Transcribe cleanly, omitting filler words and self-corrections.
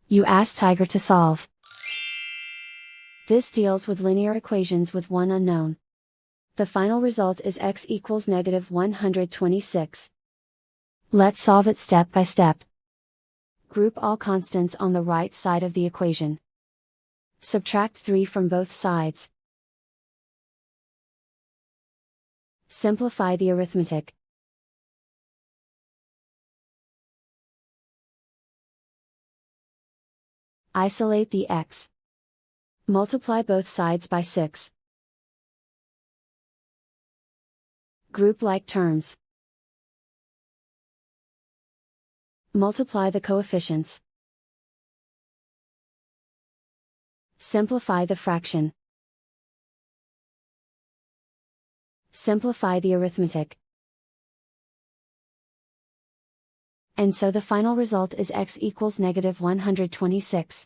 You ask Tiger to solve. This deals with linear equations with one unknown. The final result is x equals -126. Let's solve it step by step. Group all constants on the right side of the equation. Subtract 3 from both sides. Simplify the arithmetic. Isolate the x. Multiply both sides by 6. Group like terms. Multiply the coefficients. Simplify the fraction. Simplify the arithmetic. And so the final result is x equals -126.